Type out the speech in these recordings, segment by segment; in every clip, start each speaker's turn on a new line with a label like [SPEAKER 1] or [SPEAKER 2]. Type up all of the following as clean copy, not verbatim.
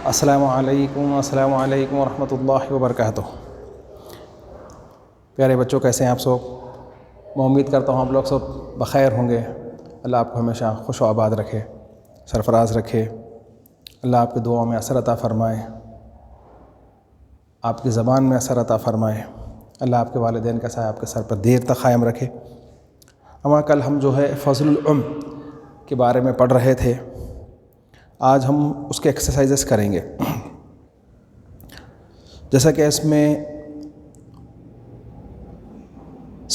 [SPEAKER 1] السلام علیکم ورحمۃ اللہ وبرکاتہ۔ پیارے بچوں، کیسے ہیں آپ سب؟ میں امید کرتا ہوں آپ لوگ سب بخیر ہوں گے۔ اللہ آپ کو ہمیشہ خوش و آباد رکھے، سرفراز رکھے۔ اللہ آپ کی دعاؤں میں اثر عطا فرمائے، آپ کی زبان میں اثر عطا فرمائے۔ اللہ آپ کے والدین کا سایہ آپ کے سر پر دیر تک قائم رکھے۔ کل ہم جو ہے فضل العلم کے بارے میں پڑھ رہے تھے، آج ہم اس کے ایکسرسائزز کریں گے۔ جیسا کہ اس میں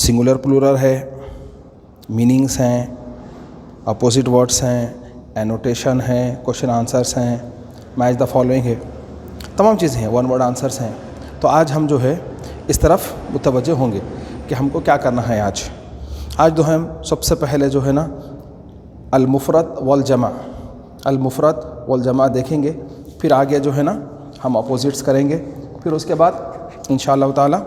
[SPEAKER 1] سنگولر پلورل ہے، میننگس ہیں، اپوزٹ ورڈس ہیں، اینوٹیشن ہیں، کوشچن آنسرس ہیں، میچ دا فالوئنگ ہے، تمام چیزیں ہیں، ون ورڈ آنسرس ہیں۔ تو آج ہم جو ہے اس طرف متوجہ ہوں گے کہ ہم کو کیا کرنا ہے۔ آج جو ہم سب سے پہلے جو ہے نا المفرد والجمع دیکھیں گے، پھر آگے جو ہے نا ہم اپوزٹس کریں گے، پھر اس کے بعد انشاءاللہ تعالی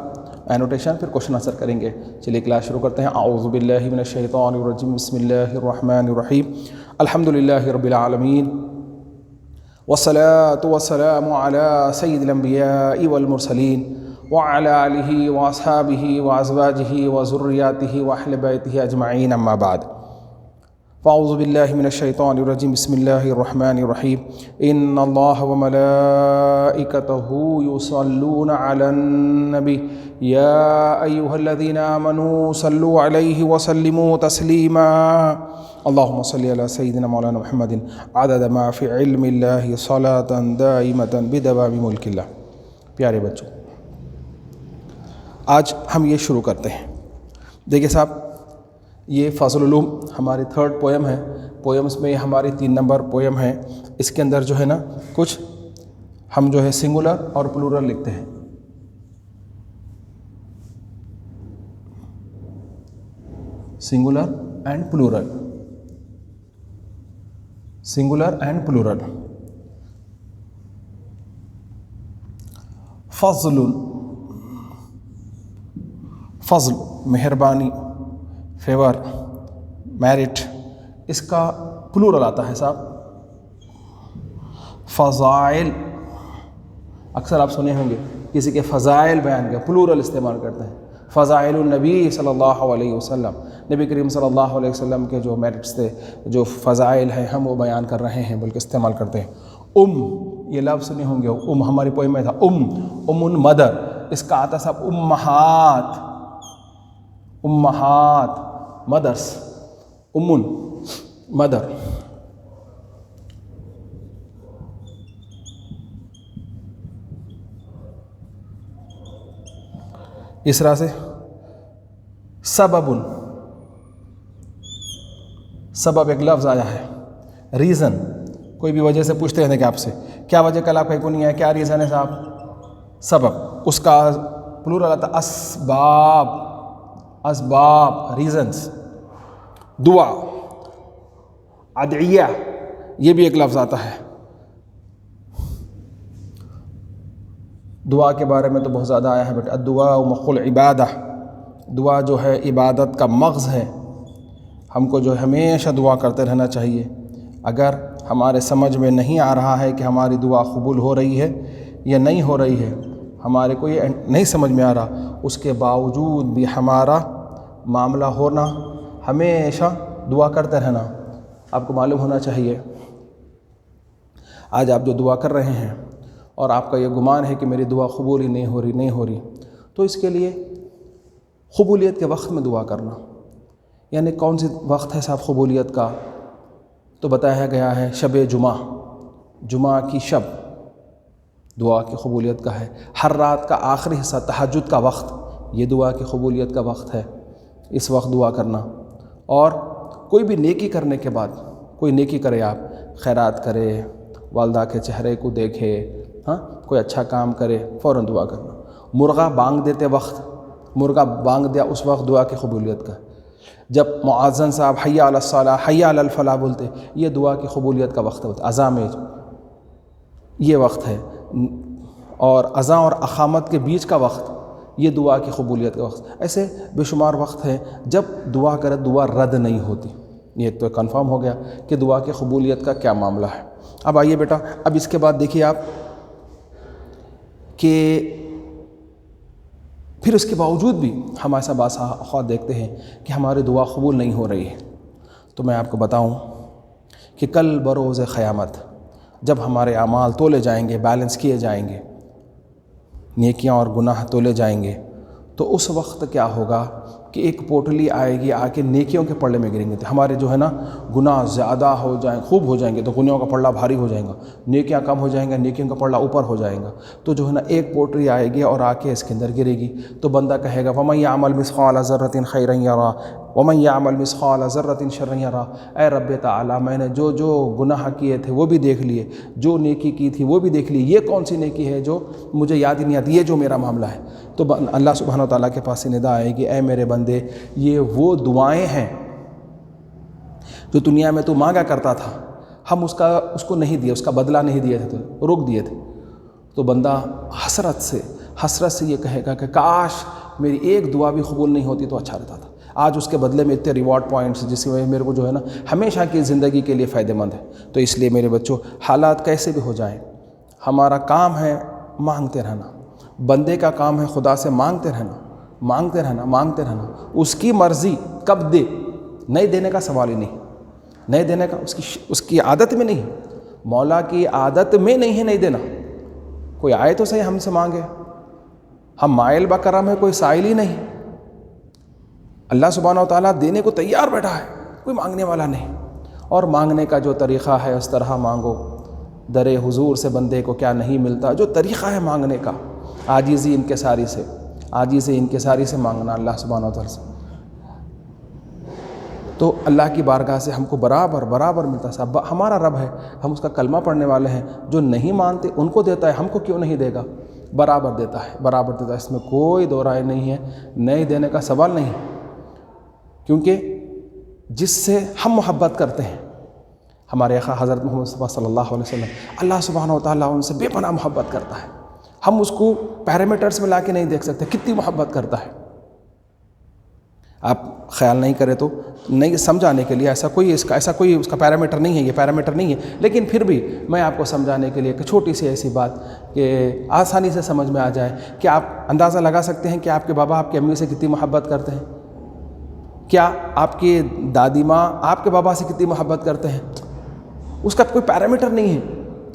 [SPEAKER 1] اینوٹیشن، پھر کوشچن آنسر کریں گے۔ چلیے کلاس شروع کرتے ہیں۔ اعوذ باللہ من الشیطان الرجیم، بسم اللہ الرحمن الرحیم، الحمدللہ رب العالمین، والصلاة والسلام علی سید الانبیاء والمرسلین، وعلی آلہ واصحابہ وازواجہ وذریاتہ واہل بیتہ اجمعین، اما بعد۔ فاعوذ باللہ من الشیطان الرجیم، بسم اللہ الرحمن الرحیم، ان اللہ وملائکتہ یصلون علی النبی یا ایہا الذین آمنوا صلوا علیہ وسلموا تسلیما، اللہم صلی علی سیدنا مولانا محمد عدد ما فی علم اللہ صلاۃ دائمۃ بدوام ملک اللہ۔ پیارے بچوں، آج ہم یہ شروع کرتے ہیں۔ دیکھیے صاحب، یہ فضل العلوم ہماری 3rd پویم ہے۔ پویمس میں ہماری 3 نمبر پویم ہے۔ اس کے اندر جو ہے نا کچھ ہم جو ہے سنگولر اور پلورل لکھتے ہیں۔ Singular and plural, singular and plural. فضل مہربانی، فیور، میرٹ، اس کا پلورل آتا ہے صاحب فضائل۔ اکثر آپ سنے ہوں گے کسی کے فضائل بیان کیا، پلورل استعمال کرتے ہیں۔ فضائل النبی صلی اللہ علیہ وسلم، نبی کریم صلی اللہ علیہ وسلم کے جو میرٹس تھے، جو فضائل ہیں، ہم وہ بیان کر رہے ہیں، بلکہ استعمال کرتے ہیں۔ یہ لفظ سنے ہوں گے، ہماری پویم میں تھا مدر، اس کا آتا صاحب امہات، مدرس، مدر۔ اس طرح سے سبب ایک لفظ آیا ہے، ریزن۔ کوئی بھی وجہ سے پوچھتے ہیں کہ آپ سے کیا وجہ، کل آپ کو نہیں ہے، کیا ریزن ہے صاحب؟ سبب۔ اس کا پلورل آتا اسباب، ریزنز۔ دعا، ادعیہ، یہ بھی ایک لفظ آتا ہے۔ دعا کے بارے میں تو بہت زیادہ آیا ہے، بٹ الدعاء مخ العبادہ، دعا جو ہے عبادت کا مغز ہے۔ ہم کو جو ہمیشہ دعا کرتے رہنا چاہیے۔ اگر ہمارے سمجھ میں نہیں آ رہا ہے کہ ہماری دعا قبول ہو رہی ہے یا نہیں ہو رہی ہے، ہمارے کو یہ نہیں سمجھ میں آ رہا، اس کے باوجود بھی ہمارا معاملہ ہونا، ہمیشہ دعا کرتے رہنا۔ آپ کو معلوم ہونا چاہیے، آج آپ جو دعا کر رہے ہیں اور آپ کا یہ گمان ہے کہ میری دعا قبول ہی نہیں ہو رہی، تو اس کے لیے قبولیت کے وقت میں دعا کرنا۔ یعنی کون سی وقت ہے صاحب قبولیت کا؟ تو بتایا گیا ہے شب جمعہ کی شب دعا کی قبولیت کا ہے۔ ہر رات کا آخری حصہ تہجد کا وقت، یہ دعا کی قبولیت کا وقت ہے۔ اس وقت دعا کرنا، اور کوئی بھی نیکی کرنے کے بعد، کوئی نیکی کرے، آپ خیرات کرے، والدہ کے چہرے کو دیکھے، کوئی اچھا کام کرے، فوراً دعا کرنا۔ مرغا بانگ دیتے وقت، مرغا بانگ دیا اس وقت دعا کی قبولیت کا۔ جب مؤذن صاحب حی علی الصلاۃ، حی علی الفلاح بولتے، یہ دعا کی قبولیت کا وقت ہوتا ہے۔ اذان میں یہ وقت ہے، اور اذان اور اقامت کے بیچ کا وقت یہ دعا کی قبولیت کا وقت۔ ایسے بے شمار وقت ہے جب دعا کرے دعا رد نہیں ہوتی۔ یہ ایک تو کنفرم ہو گیا کہ دعا کی قبولیت کا کیا معاملہ ہے۔ اب آئیے بیٹا، اب اس کے بعد دیکھیے آپ کہ پھر اس کے باوجود بھی ہم ایسا بعض اوقات دیکھتے ہیں کہ ہماری دعا قبول نہیں ہو رہی ہے۔ تو میں آپ کو بتاؤں کہ کل بروز قیامت جب ہمارے اعمال تولے جائیں گے، بیلنس کیے جائیں گے، نیکیاں اور گناہ تولے جائیں گے، تو اس وقت کیا ہوگا کہ ایک پوٹلی آئے گی، آ کے نیکیوں کے پلڑے میں گریں گے۔ ہمارے جو ہے نا گناہ زیادہ ہو جائیں، خوب ہو جائیں گے، تو گناہوں کا پلڑا بھاری ہو جائے گا، نیکیاں کم ہو جائیں گا، نیکیوں کا پلڑا اوپر ہو جائے گا۔ تو جو ہے نا ایک پوٹلی آئے گی اور آ کے اس کے اندر گرے گی، تو بندہ کہے گا وَمَن يَعْمَلْ مِثْقَالَ ذَرَّةٍ خَيْرًا يَرَهُ وَمَن يَعْمَلْ مِثْقَالَ ذَرَّةٍ شَرًّا يَرَهُ۔ اے رب تعالیٰ، میں نے جو گناہ کیے تھے وہ بھی دیکھ لیے، جو نیکی کی تھی وہ بھی دیکھ لی، یہ کون سی نیکی ہے جو مجھے یاد ہی نہیں آتی، یہ جو میرا معاملہ ہے۔ تو اللہ سبحانہ وتعالیٰ کے پاس سے ندا آئے گی، اے میرے بندے، یہ وہ دعائیں ہیں جو دنیا میں تو مانگا کرتا تھا، ہم اس کو نہیں دیا، اس کا بدلہ نہیں دیے تھے، تو روک دیے تھے۔ تو بندہ حسرت سے یہ کہے گا کہ کاش میری ایک دعا بھی قبول نہیں ہوتی تو اچھا رہتا تھا۔ آج اس کے بدلے میں اتنے ریوارڈ پوائنٹس جس کی وجہ میرے کو جو ہے نا ہمیشہ کی زندگی کے لیے فائدہ مند ہے۔ تو اس لیے میرے بچوں، حالات کیسے بھی ہو جائیں، ہمارا کام ہے مانگتے رہنا۔ بندے کا کام ہے خدا سے مانگتے رہنا۔ اس کی مرضی کب دے، نہیں دینے کا سوال ہی نہیں دینے کا، اس کی عادت میں نہیں، مولا کی عادت میں نہیں ہے نہیں دینا۔ کوئی آئے تو صحیح ہم سے مانگے، ہم مائل بکرم ہے، کوئی سائل ہی نہیں۔ اللہ سبحانہ و تعالیٰ دینے کو تیار بیٹھا ہے، کوئی مانگنے والا نہیں۔ اور مانگنے کا جو طریقہ ہے اس طرح مانگو، در حضور سے بندے کو کیا نہیں ملتا، جو طریقہ ہے مانگنے کا، عاجزی انکساری سے مانگنا اللہ سبحانہ و تعالیٰ سے، تو اللہ کی بارگاہ سے ہم کو برابر ملتا ہے۔ ہمارا رب ہے، ہم اس کا کلمہ پڑھنے والے ہیں، جو نہیں مانتے ان کو دیتا ہے، ہم کو کیوں نہیں دے گا؟ برابر دیتا ہے، اس میں کوئی دو رائے نہیں ہے، نہیں دینے کا سوال نہیں۔ کیونکہ جس سے ہم محبت کرتے ہیں، ہمارے آقا حضرت محمد مصطفیٰ صلی اللہ علیہ وسلم، اللہ سبحانہ و تعالیٰ ان سے بے پناہ محبت کرتا ہے۔ ہم اس کو پیرامیٹرز میں لا کے نہیں دیکھ سکتے کتنی محبت کرتا ہے۔ آپ خیال نہیں کرے تو نہیں سمجھانے کے لیے ایسا کوئی اس کا پیرامیٹر نہیں ہے، یہ پیرامیٹر نہیں ہے، لیکن پھر بھی میں آپ کو سمجھانے کے لیے ایک چھوٹی سی ایسی بات کہ آسانی سے سمجھ میں آ جائے کہ آپ اندازہ لگا سکتے ہیں کہ آپ کے بابا آپ کی امی سے کتنی محبت کرتے ہیں؟ کیا آپ کی دادی ماں آپ کے بابا سے کتنی محبت کرتے ہیں؟ اس کا کوئی پیرامیٹر نہیں ہے۔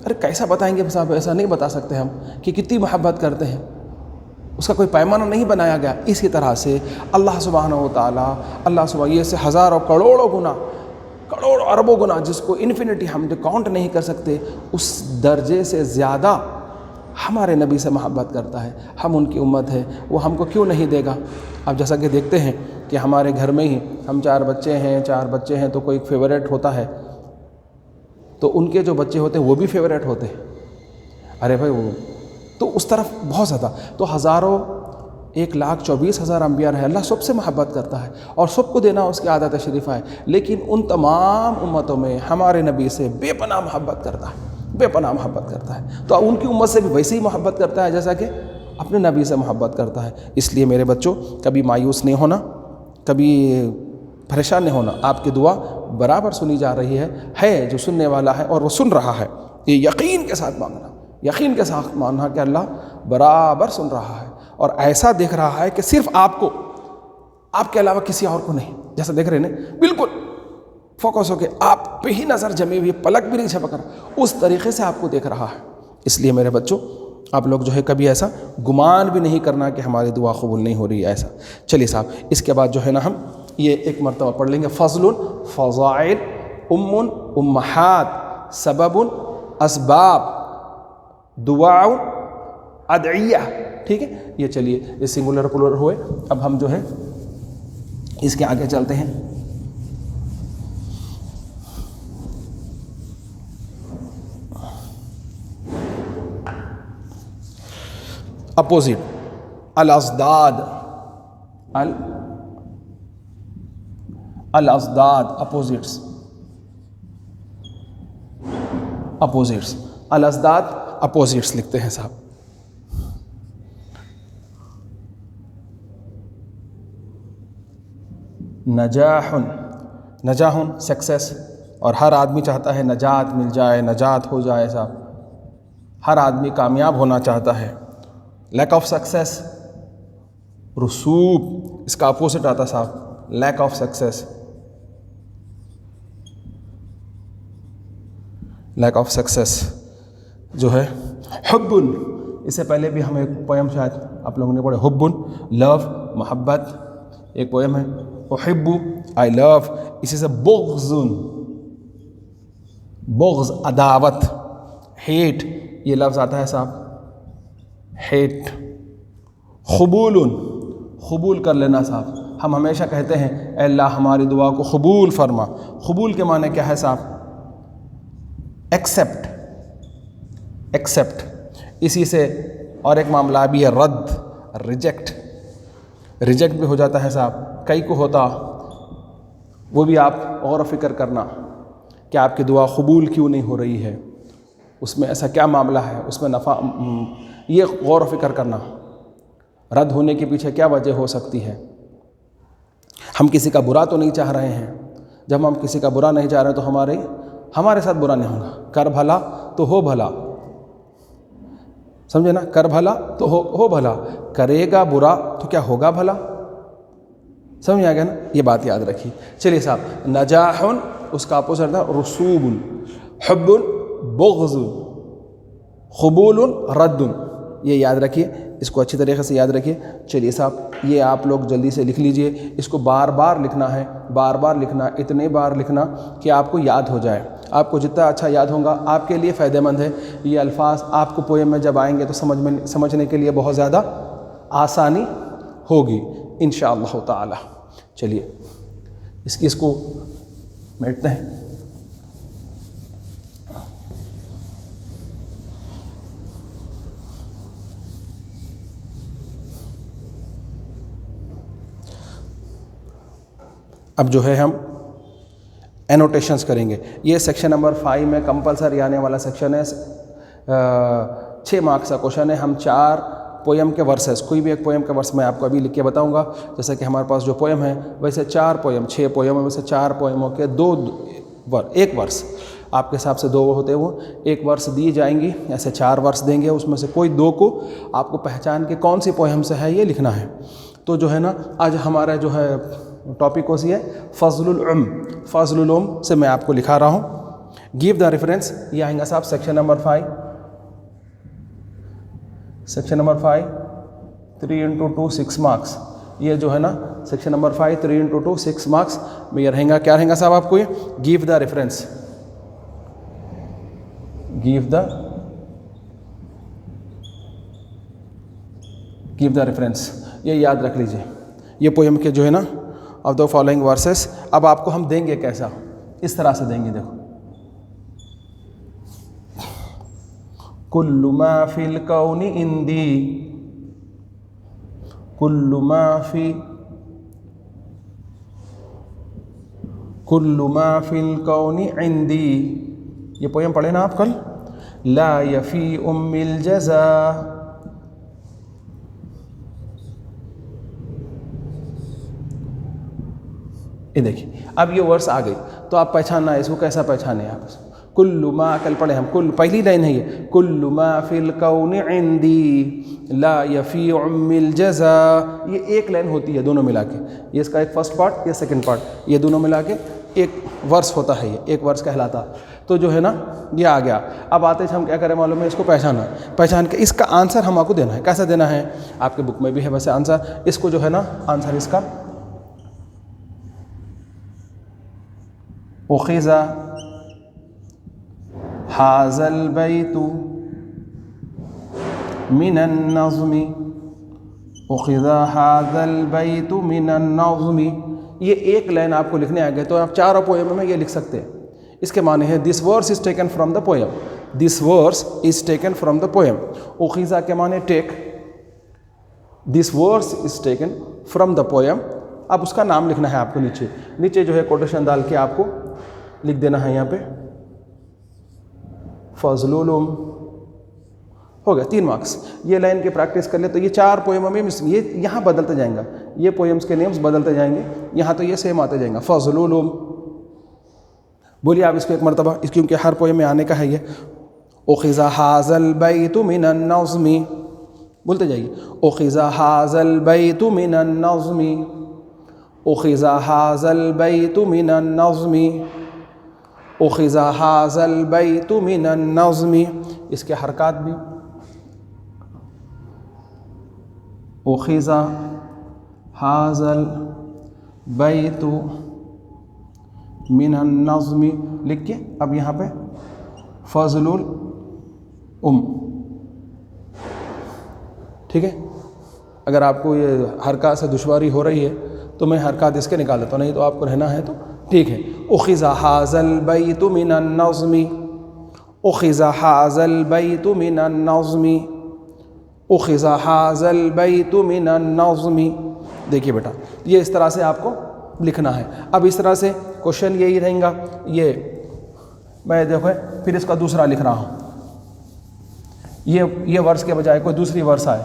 [SPEAKER 1] ارے کیسا بتائیں گے صاحب، ایسا نہیں بتا سکتے ہم کہ کتنی محبت کرتے ہیں، اس کا کوئی پیمانہ نہیں بنایا گیا۔ اسی طرح سے اللہ سبحانہ و تعالیٰ یہ سے ہزاروں کروڑوں اربوں گنا، جس کو انفینٹی ہم جو کاؤنٹ نہیں کر سکتے، اس درجے سے زیادہ ہمارے نبی سے محبت کرتا ہے۔ ہم ان کی امت ہے، وہ ہم کو کیوں نہیں دے گا؟ اب جیسا کہ دیکھتے ہیں کہ ہمارے گھر میں ہی ہم چار بچے ہیں تو کوئی فیوریٹ ہوتا ہے، تو ان کے جو بچے ہوتے ہیں وہ بھی فیوریٹ ہوتے ہیں۔ ارے بھائی وہ تو اس طرف بہت زیادہ، تو 1,24,000 انبیاء رہے، اللہ سب سے محبت کرتا ہے اور سب کو دینا اس کی عادت شریفہ ہے، لیکن ان تمام امتوں میں ہمارے نبی سے بے پناہ محبت کرتا ہے، تو ان کی امت سے بھی ویسے ہی محبت کرتا ہے جیسا کہ اپنے نبی سے محبت کرتا ہے۔ اس لیے میرے بچوں، کبھی مایوس نہیں ہونا، کبھی پریشان نہیں ہونا، آپ کی دعا برابر سنی جا رہی ہے جو سننے والا ہے اور وہ سن رہا ہے، یہ یقین کے ساتھ ماننا کہ اللہ برابر سن رہا ہے اور ایسا دیکھ رہا ہے کہ صرف آپ کو، آپ کے علاوہ کسی اور کو نہیں، جیسا دیکھ رہے ہیں بالکل فوکس ہو کے آپ پہ ہی نظر جمی ہوئی، پلک بھی نہیں جھپک رہا، اس طریقے سے آپ کو دیکھ رہا ہے۔ اس لیے میرے بچوں، آپ لوگ جو ہے کبھی ایسا گمان بھی نہیں کرنا کہ ہماری دعا قبول نہیں ہو رہی ہے ایسا۔ چلیے صاحب، اس کے بعد جو ہے نا ہم یہ ایک مرتبہ پڑھ لیں گے، فضل، فضائل، امہات، سبب، اسباب، دعاء، ادعیہ، ٹھیک ہے؟ یہ چلیے یہ سنگولر پلورل ہوئے۔ اب ہم جو ہے اس کے آگے چلتے ہیں۔ اپوزٹ، الازداد، اپوزٹس، الازداد اپوزٹس لکھتے ہیں صاحب۔ نجاح، نجاحن سکسیس، اور ہر آدمی چاہتا ہے نجات مل جائے، نجات ہو جائے صاحب، ہر آدمی کامیاب ہونا چاہتا ہے۔ لیک آف سکسیس رسوب، اس کا اپوزٹ آتا صاحب lack of success, lack of success جو ہے حبن۔ اس سے پہلے بھی ہم ایک پویم شاید آپ لوگوں نے پڑھے، حبن لو محبت، ایک پویم ہے احب آئی لو، اسی سے بغضن بغض عداوت، ہیٹ یہ لفظ آتا ہے صاحب ہیٹ۔ قبول قبول کر لینا صاحب، ہم ہمیشہ کہتے ہیں اے اللہ ہماری دعا کو قبول فرما، قبول کے معنی کیا ہے صاحب؟ Accept, accept. اسی سے اور ایک معاملہ بھی ہے رد، ریجیکٹ، ریجیکٹ بھی ہو جاتا ہے صاحب، کئی کو ہوتا، وہ بھی آپ غور و فکر کرنا کہ آپ کی دعا قبول کیوں نہیں ہو رہی ہے، اس میں ایسا کیا معاملہ ہے، اس میں نفع، یہ غور و فکر کرنا، رد ہونے کے پیچھے کیا وجہ ہو سکتی ہے۔ ہم کسی کا برا تو نہیں چاہ رہے ہیں، جب ہم کسی کا برا نہیں چاہ رہے تو ہمارے ساتھ برا نہیں ہوگا، کر بھلا تو ہو بھلا، سمجھے نا، کر بھلا تو ہو بھلا، کرے گا برا تو کیا ہوگا بھلا، سمجھ آ گیا نا، یہ بات یاد رکھیے۔ چلیے صاحب، نجاح اس کا اپوزٹ تھا رسوب، حب بغض، قبول رد، یہ یاد رکھیے، اس کو اچھی طریقے سے یاد رکھیے۔ چلیے صاحب، یہ آپ لوگ جلدی سے لکھ لیجئے، اس کو بار بار لکھنا ہے، بار بار لکھنا، اتنے بار لکھنا کہ آپ کو یاد ہو جائے، آپ کو جتنا اچھا یاد ہوگا آپ کے لیے فائدہ مند ہے۔ یہ الفاظ آپ کو پویم میں جب آئیں گے تو سمجھنے کے لیے بہت زیادہ آسانی ہوگی انشاءاللہ تعالی۔ چلیے اس کو میٹتے ہیں۔ اب جو ہے ہم اینوٹیشنز کریں گے، یہ سیکشن نمبر 5 میں کمپلسری آنے والا سیکشن ہے، 6 مارکس کا کوشچن ہے۔ ہم 4 پویم کے ورسز، کوئی بھی ایک پویم کا ورس میں آپ کو ابھی لکھ کے بتاؤں گا، جیسا کہ ہمارے پاس جو پویم ہے ویسے 4 پویم، 6 پویم میں سے 4 پویموں کے ایک ورس، آپ کے حساب سے 2 ہوتے ہیں، وہ ایک ورس دی جائیں گی، ایسے 4 ورس دیں گے، اس میں سے کوئی 2 کو آپ کو پہچان کے کون سی پویم سے ہے یہ لکھنا ہے۔ تو جو ہے نا آج ہمارا جو ہے ٹاپک کون ہے؟ فضل العلم، فضل العلم سے میں آپ کو لکھا رہا ہوں۔ گیو دا ریفرنس، یہ آئیں گا صاحب section number 5، section number 5 3x2 6 marks, یہ جو ہے نا سیکشن نمبر 5 3x2 6 مارکس میں یہ رہیں گا، کیا رہیں گا صاحب آپ کو؟ یہ give the reference, give the reference, یہ یاد رکھ لیجئے۔ یہ پویم کے جو ہے نا آف دا فالوئنگ ورسز، اب آپ کو ہم دیں گے کیسا، اس طرح سے دیں گے، دیکھو، کل ما فی الکون عندی، کل ما فی الکون عندی، یہ پویم پڑھے نا آپ کل، لا یفی ام الجزا، یہ دیکھیے اب یہ ورس آ گئی تو آپ پہچاننا ہے، اس کو کیسا پہچانے آپ؟ کل ما، کل پڑھے ہم، کل پہلی لائن ہے یہ، کل ما فی الکون عندی لا یفی ام الجزا، یہ ایک لائن ہوتی ہے دونوں ملا کے، یہ اس کا ایک فرسٹ پارٹ، یہ سیکنڈ پارٹ، یہ دونوں ملا کے ایک ورس ہوتا ہے، یہ ایک ورس کہلاتا۔ تو جو ہے نا یہ آ گیا، اب آتے ہم کیا کریں معلوم ہے، اس کو پہچان کے اس کا آنسر ہم آپ کو دینا ہے، کیسا دینا ہے؟ آپ کے بک میں بھی ہے ویسے آنسر، اس کو جو ہے نا آنسر اس کا اخذ ھذا البیت من النظم، اخذ ھذا البیت من النظم، یہ ایک لائن آپ کو لکھنے آ گئے تو آپ 4 پویم میں یہ لکھ سکتے ہیں۔ اس کے معنی ہے this verse is taken from the poem, this verse is taken from the poem, اخذ کے معنی take, this verse is taken from the poem, اب اس کا نام لکھنا ہے آپ کو نیچے جو ہے کوٹیشن ڈال کے آپ کو لکھ دینا ہے یہاں پہ فضل العلم، ہو گیا 3 مارکس۔ یہ لائن کی پریکٹس کر لیں تو یہ 4 پویموں میں یہ یہاں بدلتے جائیں گا، یہ پویمز کے نیمز بدلتے جائیں گے، یہاں تو یہ سیم آتے جائیں گا، فضل العلم بولیے آپ اس کو ایک مرتبہ، اس کیونکہ ہر پوئم میں آنے کا ہے یہ. اخذ هذا البيت من النظم، بولتے جائیے. اخذ هذا البيت من النظم، اخذ هذا البيت من النظم، اخذ هذا البيت من النظم. اس کے حرکات بھی. اخذ هذا البيت من النظم لکھ کے اب یہاں پہ فضل ٹھیک ہے. اگر آپ کو یہ حرکات سے دشواری ہو رہی ہے تو میں حرکات اس کے نکال دیتا ہوں، نہیں تو آپ کو رہنا ہے تو ٹھیک ہے. اخذ هذا البيت من النظم، اخذ هذا البيت من النظم، اخذ هذا البيت من النظم. دیکھیے بیٹا یہ اس طرح سے آپ کو لکھنا ہے. اب اس طرح سے کوشچن یہی رہیں گا. یہ میں دیکھو پھر اس کا دوسرا لکھ رہا ہوں. یہ ورس کے بجائے کوئی دوسری ورس آئے،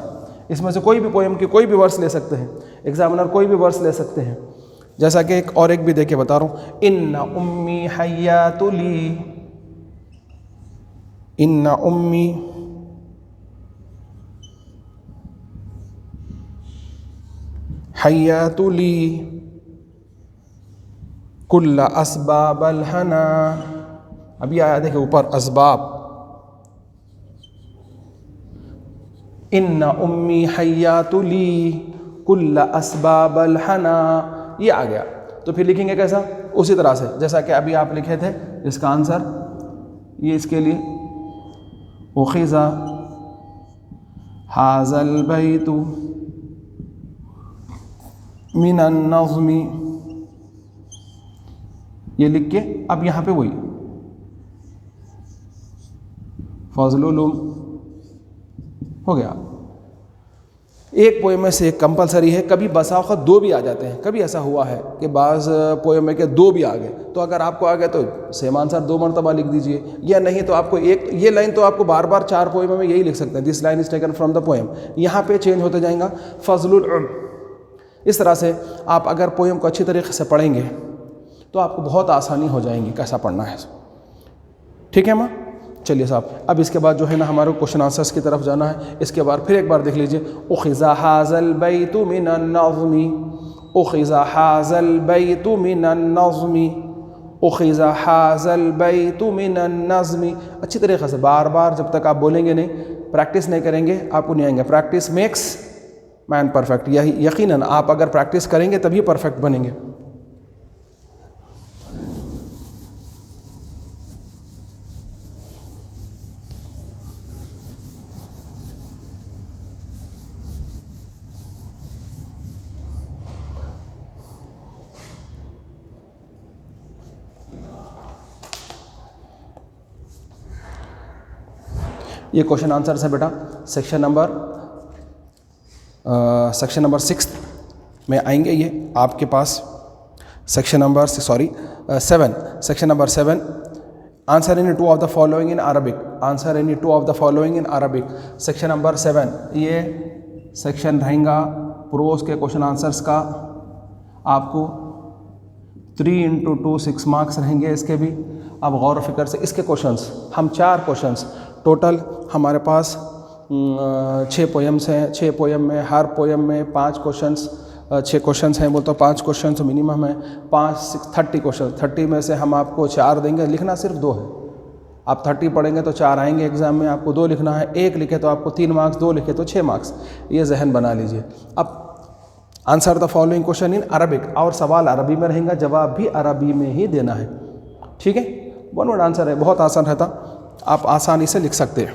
[SPEAKER 1] اس میں سے کوئی بھی پوئم کی کوئی بھی ورس لے سکتے ہیں، ایگزامنر کوئی بھی ورس لے سکتے ہیں. جیسا کہ ایک بھی دیکھ کے بتا رہا ہوں. ان امی حیات لی، ان امی حیات لی کل اسباب الحنا. ابھی آیا دیکھیں اوپر اسباب. ان امی حیات لی کل اسباب الحنا، یہ آ گیا. تو پھر لکھیں گے کیسا؟ اسی طرح سے جیسا کہ ابھی آپ لکھے تھے. اس کا آنسر یہ اس کے لیے اخذ هذا البيت من النظم، یہ لکھ کے اب یہاں پہ وہی فضل العلوم ہو گیا. ایک پوئم میں سے ایک کمپلسری ہے. کبھی بسا اوقات دو بھی آ جاتے ہیں. کبھی ایسا ہوا ہے کہ بعض پوئم میں کہ دو بھی آ گئے، تو اگر آپ کو آ گئے تو سیم آنسر 2 مرتبہ لکھ دیجئے، یا نہیں تو آپ کو ایک یہ لائن تو آپ کو بار بار 4 پوئم میں یہی لکھ سکتے ہیں. This line is taken from the poem. یہاں پہ چینج ہوتے جائیں گا فضل العلم. اس طرح سے آپ اگر پوئم کو اچھی طریقے سے پڑھیں گے تو آپ کو بہت آسانی ہو جائیں گی کیسا پڑھنا ہے. ٹھیک ہے ماں؟ چلیے صاحب اب اس کے بعد جو ہے نا ہمارے کوشچن آنسرس کی طرف جانا ہے. اس کے بعد پھر ایک بار دیکھ لیجئے. اخذ هذا البيت من النظم، اخذ هذا البيت من النظم، اخذ هذا البيت من النظم. اچھی طریقے سے بار بار جب تک آپ بولیں گے نہیں، پریکٹس نہیں کریں گے، آپ کو نہیں آئیں گے. Practice makes man perfect. یہی یقیناً آپ اگر پریکٹس کریں گے تبھی پرفیکٹ بنیں گے. یہ کوشچن آنسرس ہے بیٹا سیکشن نمبر 6 میں آئیں گے. یہ آپ کے پاس section number 7. Section number 7. Answer any 2 of the following in Arabic. Answer any 2 of the following in Arabic. Section number 7 یہ سیکشن رہیں گا پروز کے کوشچن آنسرس کا. آپ کو 3 × 2 6 مارکس رہیں گے اس کے بھی. اب غور و فکر سے اس کے کوشچنس ہم 4 کوشچنس ٹوٹل ہمارے پاس 6 پوئمس ہیں. 6 پوئم میں ہر پوئم میں 5 کوشچنس 6 کوشچنس ہیں. بولتا 5 کوشچنس منیمم ہیں. 5 6 30 کوشچن. 30 میں سے ہم آپ کو 4 دیں گے. لکھنا صرف 2 ہے. آپ 30 پڑھیں گے تو 4 آئیں گے ایگزام میں. آپ کو 2 لکھنا ہے. 1 لکھے تو آپ کو 3 مارکس، 2 لکھے تو 6 مارکس. یہ ذہن بنا لیجئے. اب answer the following question in Arabic. اور سوال عربی میں رہیں گا، جواب بھی عربی میں ہی دینا ہے. ٹھیک ہے؟ 1 ورڈ آنسر ہے. بہت آسان رہتا، آپ آسانی سے لکھ سکتے ہیں.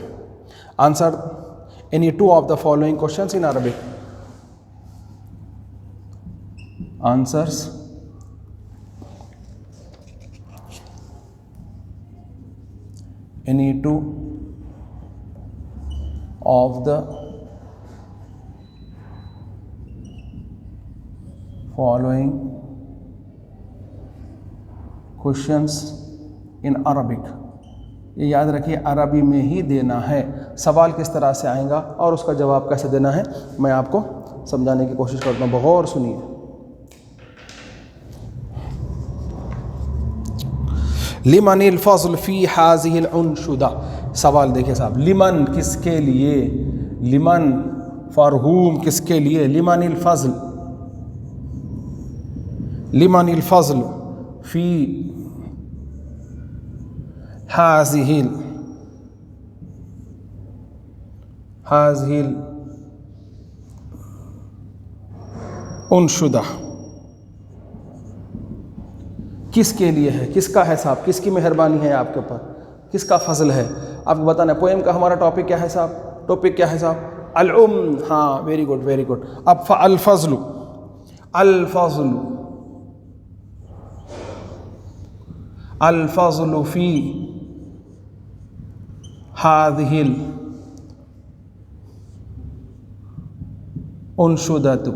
[SPEAKER 1] Answer any 2 of the following questions in Arabic. Answers any 2 of the following questions in Arabic. یہ یاد رکھیے عربی میں ہی دینا ہے. سوال کس طرح سے آئیں گا اور اس کا جواب کیسے دینا ہے میں آپ کو سمجھانے کی کوشش کرتا ہوں. بغور سنیے. لمن الفضل فی هذه الانشدہ. سوال دیکھیں صاحب، لمن کس کے لیے، لمن فار whom کس کے لیے، لمن الفضل، لمن الفضل فی هذه الانشدہ. کس کے لیے ہے، کس کا ہے صاحب، کس کی مہربانی ہے آپ کے اوپر، کس کا فضل ہے؟ آپ کو بتانا ہے پوئم کا ہمارا ٹاپک کیا ہے صاحب، ٹاپک کیا ہے صاحب؟ ہاں ویری گڈ ویری گڈ. اب الفضل، الفضل، الفضل فی هذه الانشدۃ.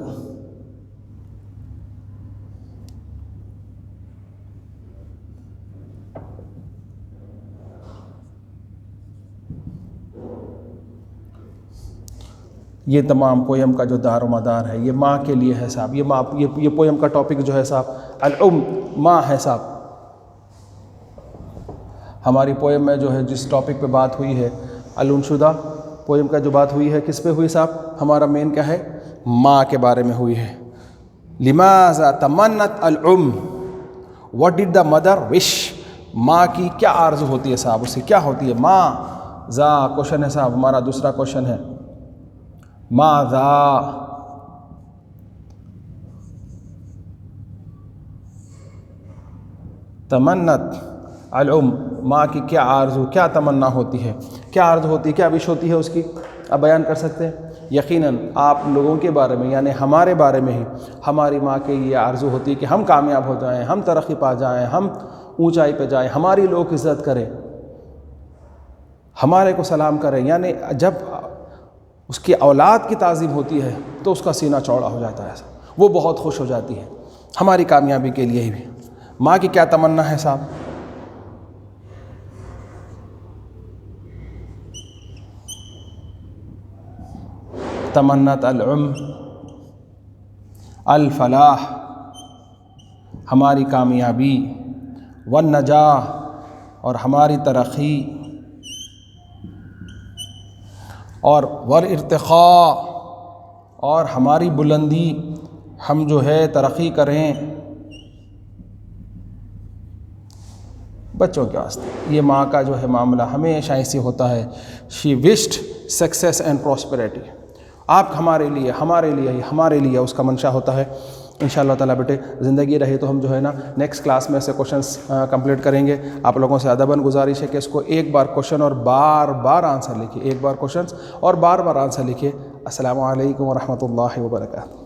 [SPEAKER 1] یہ تمام پویم کا جو دار و مدار ہے یہ ماں کے لیے ہے صاحب. یہ ماں، یہ پویم کا ٹاپک جو ہے صاحب ماں ہے صاحب. ہماری پویم میں جو ہے جس ٹاپک پہ بات ہوئی ہے الانشدہ پویم کا جو بات ہوئی ہے کس پہ ہوئی صاحب؟ ہمارا مین کیا ہے؟ ماں کے بارے میں ہوئی ہے. لماذا تمنت الام، what did the mother wish؟ ماں کی کیا آرزو ہوتی ہے صاحب، اس سے کیا ہوتی ہے؟ ماں ذا کوشچن ہے صاحب، ہمارا دوسرا کوشچن ہے ماذا تمنت الام، ماں کی کیا آرزو، کیا تمنا ہوتی ہے، کیا آرزو ہوتی ہے، کیا وش ہوتی ہے اس کی؟ آپ بیان کر سکتے ہیں؟ یقیناً آپ لوگوں کے بارے میں یعنی ہمارے بارے میں ہی ہماری ماں کی یہ آرزو ہوتی ہے کہ ہم کامیاب ہو جائیں، ہم ترقی پا جائیں، ہم اونچائی پہ جائیں، ہماری لوگ عزت کریں، ہمارے کو سلام کریں. یعنی جب اس کی اولاد کی تعظیم ہوتی ہے تو اس کا سینہ چوڑا ہو جاتا ہے، وہ بہت خوش ہو جاتی ہے. ہماری کامیابی کے لیے بھی ماں کی کیا تمنا ہے صاحب؟ تمنت الام الفلاح، ہماری کامیابی، والنجاح، اور ہماری ترقی، اور والارتقاء، اور ہماری بلندی، ہم جو ہے ترقی کریں. بچوں کے واسطے یہ ماں کا جو ہے معاملہ ہمیشہ ایسے ہوتا ہے. شی وشڈ سکسیس اینڈ پراسپیرٹی. آپ ہمارے لیے اس کا منشا ہوتا ہے. انشاءاللہ تعالیٰ بیٹے زندگی رہے تو ہم جو ہے نا نیکسٹ کلاس میں سے کوشچنس کمپلیٹ کریں گے. آپ لوگوں سے ادباً گزارش ہے کہ اس کو ایک بار کوشچن اور بار بار آنسر لکھیے، ایک بار کوشچنس اور بار بار آنسر لکھیے. السلام علیکم ورحمۃ اللہ وبرکاتہ.